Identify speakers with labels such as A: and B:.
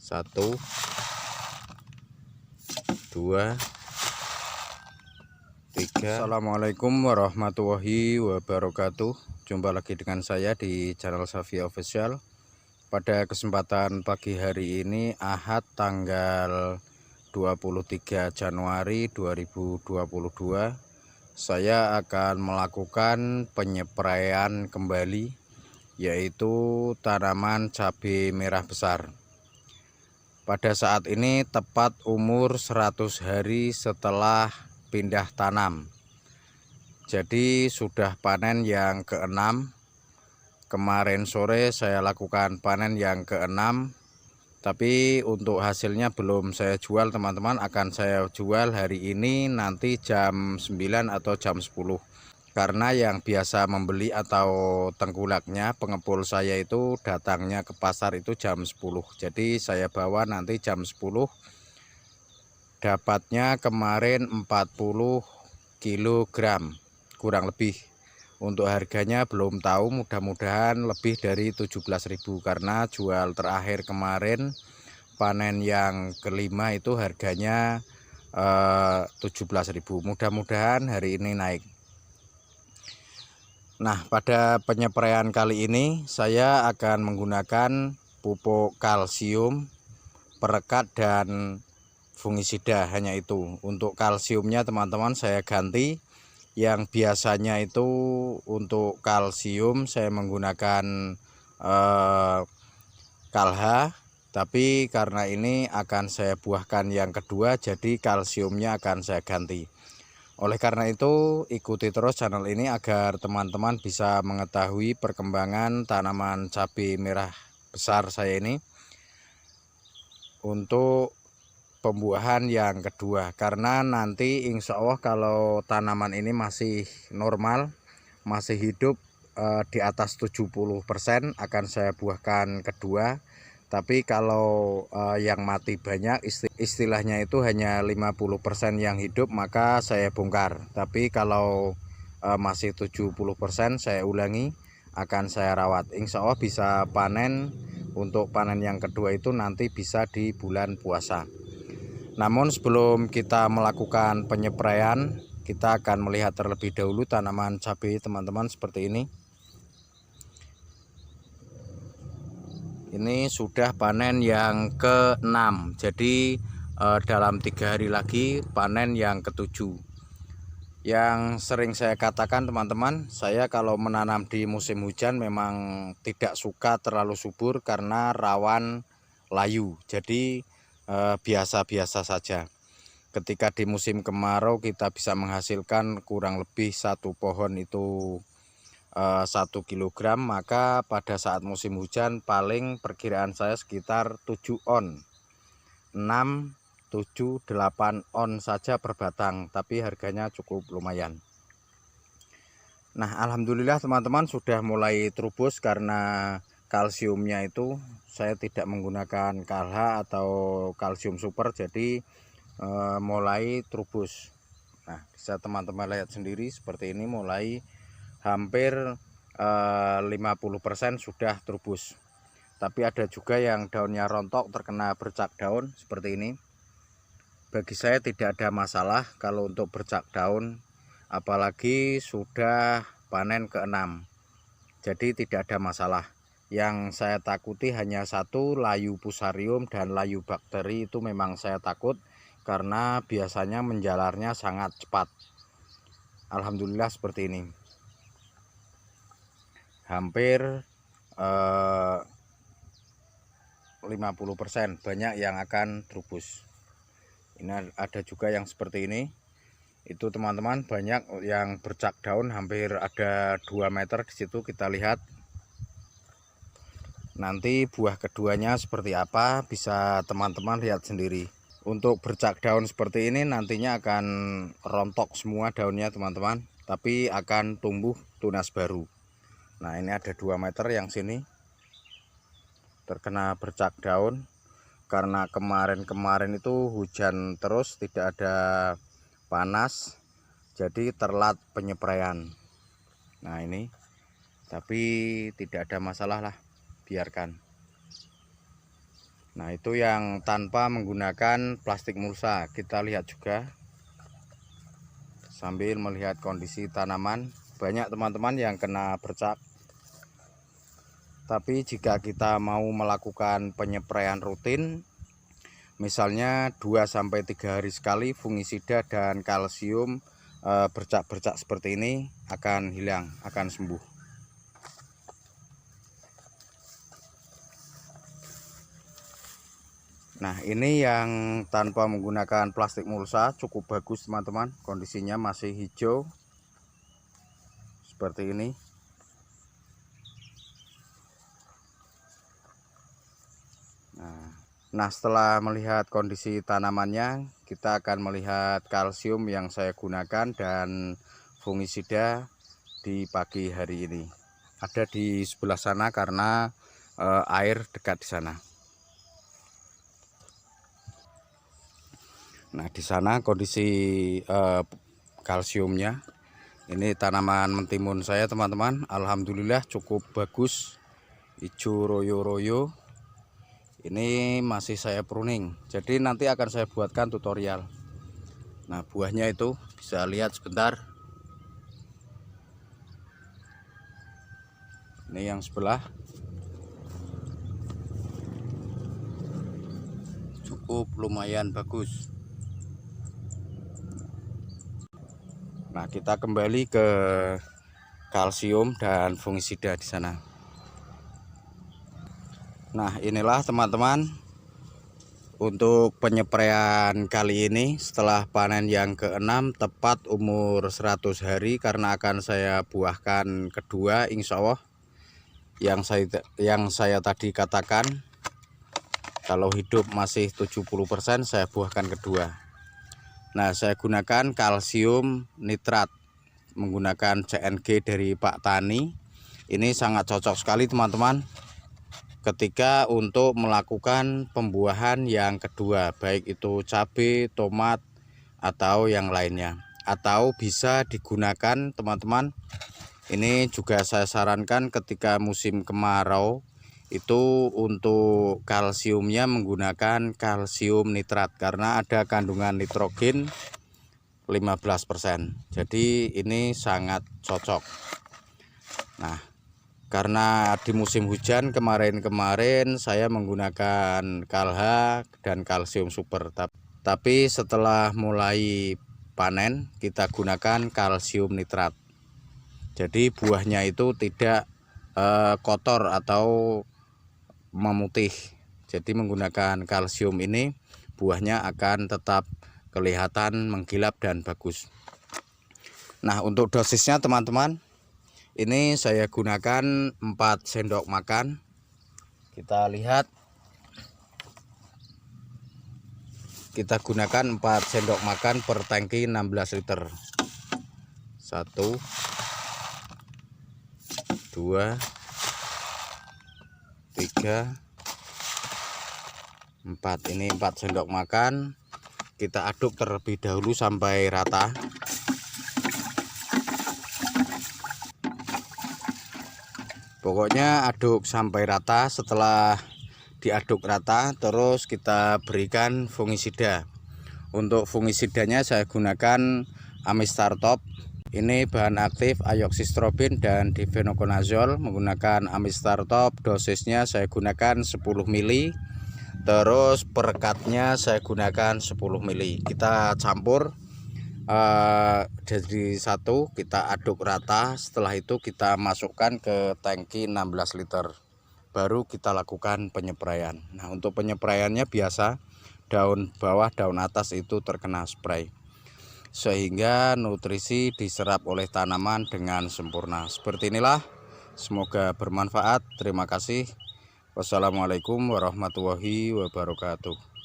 A: 1, 2, 3. Assalamualaikum warahmatullahi wabarakatuh. Jumpa lagi dengan saya di channel Safi Official. Pada kesempatan pagi hari ini Ahad tanggal 23 Januari 2022, saya akan melakukan penyepraian kembali, yaitu tanaman cabai merah besar. Pada saat ini tepat umur 100 hari setelah pindah tanam. Jadi sudah panen yang ke-6. Kemarin sore saya lakukan panen yang ke-6. Tapi untuk hasilnya belum saya jual teman-teman. Akan saya jual hari ini nanti jam 9 atau jam 10. Karena yang biasa membeli atau tengkulaknya pengepul saya itu datangnya ke pasar itu jam 10. Jadi saya bawa nanti jam 10. Dapatnya kemarin 40 kg kurang lebih. Untuk harganya belum tahu, mudah-mudahan lebih dari 17.000 karena jual terakhir kemarin panen yang kelima itu harganya 17.000. Mudah-mudahan hari ini naik. Nah, pada penyepraian kali ini saya akan menggunakan pupuk kalsium, perekat, dan fungisida, hanya itu. Untuk kalsiumnya teman-teman saya ganti. Yang biasanya itu untuk kalsium saya menggunakan Kalha, tapi karena ini akan saya buahkan yang kedua, jadi kalsiumnya akan saya ganti. Oleh karena itu, ikuti terus channel ini agar teman-teman bisa mengetahui perkembangan tanaman cabai merah besar saya ini untuk pembuahan yang kedua. Karena nanti insya Allah kalau tanaman ini masih normal, masih hidup di atas 70%, akan saya buahkan kedua. Tapi kalau yang mati banyak, istilahnya itu hanya 50% yang hidup, maka saya bongkar. Tapi kalau masih 70%, saya ulangi, akan saya rawat. Insya Allah bisa panen. Untuk panen yang kedua itu nanti bisa di bulan puasa. Namun sebelum kita melakukan penyepraian, kita akan melihat terlebih dahulu tanaman cabai teman-teman seperti ini. Ini sudah panen yang ke-6, jadi dalam 3 hari lagi panen yang ke-7. Yang sering saya katakan teman-teman, saya kalau menanam di musim hujan memang tidak suka terlalu subur karena rawan layu. Jadi biasa-biasa saja. Ketika di musim kemarau kita bisa menghasilkan kurang lebih satu pohon itu 1 kg, maka pada saat musim hujan paling perkiraan saya sekitar 7 on, 6, 7, 8 on saja per batang, tapi harganya cukup lumayan. Nah, alhamdulillah teman-teman sudah mulai trubus karena kalsiumnya itu saya tidak menggunakan Kalha atau kalsium super, jadi mulai trubus. Nah, bisa teman-teman lihat sendiri seperti ini, mulai hampir 50% sudah trubus. Tapi ada juga yang daunnya rontok terkena bercak daun seperti ini. Bagi saya tidak ada masalah kalau untuk bercak daun, apalagi sudah panen ke-6. Jadi tidak ada masalah. Yang saya takuti hanya satu, layu fusarium dan layu bakteri, itu memang saya takut karena biasanya menjalarnya sangat cepat. Alhamdulillah seperti ini. Hampir 50% banyak yang akan trubus. Ini ada juga yang seperti ini. Itu teman-teman banyak yang bercak daun, hampir ada 2 meter di situ. Kita lihat nanti buah keduanya seperti apa, bisa teman-teman lihat sendiri. Untuk bercak daun seperti ini nantinya akan rontok semua daunnya teman-teman, tapi akan tumbuh tunas baru. Nah, ini ada 2 meter yang sini terkena bercak daun karena kemarin itu hujan terus, tidak ada panas, jadi terlambat penyepraian. Nah, ini tapi tidak ada masalah lah, biarkan. Nah, itu yang tanpa menggunakan plastik mulsa. Kita lihat juga sambil melihat kondisi tanaman. Banyak teman-teman yang kena bercak. Tapi jika kita mau melakukan penyepraian rutin, misalnya 2-3 hari sekali, fungisida dan kalsium, bercak-bercak seperti ini akan hilang, akan sembuh. Nah, ini yang tanpa menggunakan plastik mulsa, cukup bagus teman-teman. Kondisinya masih hijau seperti ini. Nah, setelah melihat kondisi tanamannya, kita akan melihat kalsium yang saya gunakan dan fungisida di pagi hari ini. Ada di sebelah sana karena air dekat di sana. Nah, di sana kondisi kalsiumnya. Ini tanaman mentimun saya teman-teman. Alhamdulillah cukup bagus, hijau royo-royo. Ini masih saya pruning, jadi nanti akan saya buatkan tutorial. Nah, buahnya itu bisa lihat sebentar. Ini yang sebelah cukup lumayan bagus. Nah, kita kembali ke kalsium dan fungisida di sana. Nah, inilah teman-teman untuk penyepraian kali ini setelah panen yang ke-6, tepat umur 100 hari, karena akan saya buahkan kedua insya Allah. Yang saya tadi katakan, kalau hidup masih 70%, saya buahkan kedua. Nah, saya gunakan kalsium nitrat menggunakan CNG dari Pak Tani. Ini sangat cocok sekali teman-teman ketika untuk melakukan pembuahan yang kedua, baik itu cabai, tomat, atau yang lainnya. Atau bisa digunakan teman-teman, ini juga saya sarankan ketika musim kemarau, itu untuk kalsiumnya menggunakan kalsium nitrat karena ada kandungan nitrogen 15%. Jadi ini sangat cocok. Nah, karena di musim hujan kemarin saya menggunakan Kalha dan kalsium super, tapi setelah mulai panen kita gunakan kalsium nitrat. Jadi buahnya itu tidak kotor atau memutih. Jadi menggunakan kalsium ini buahnya akan tetap kelihatan menggilap dan bagus. Nah, untuk dosisnya teman-teman, ini saya gunakan 4 sendok makan. Kita lihat, kita gunakan 4 sendok makan per tangki 16 liter. 1, 2, 3, 4. Ini 4 sendok makan. Kita aduk terlebih dahulu sampai rata. Pokoknya aduk sampai rata. Setelah diaduk rata, terus kita berikan fungisida. Untuk fungisidanya saya gunakan Amistar Top. Ini bahan aktif ayoxystrobin dan difenoconazole. Menggunakan Amistar Top, dosisnya saya gunakan 10 ml. Terus perekatnya saya gunakan 10 ml. Kita campur jadi satu, kita aduk rata. Setelah itu kita masukkan ke tangki 16 liter. Baru kita lakukan penyepraian. Nah, untuk penyepraiannya biasa daun bawah, daun atas itu terkena spray, sehingga nutrisi diserap oleh tanaman dengan sempurna. Seperti inilah, semoga bermanfaat. Terima kasih. Wassalamualaikum warahmatullahi wabarakatuh.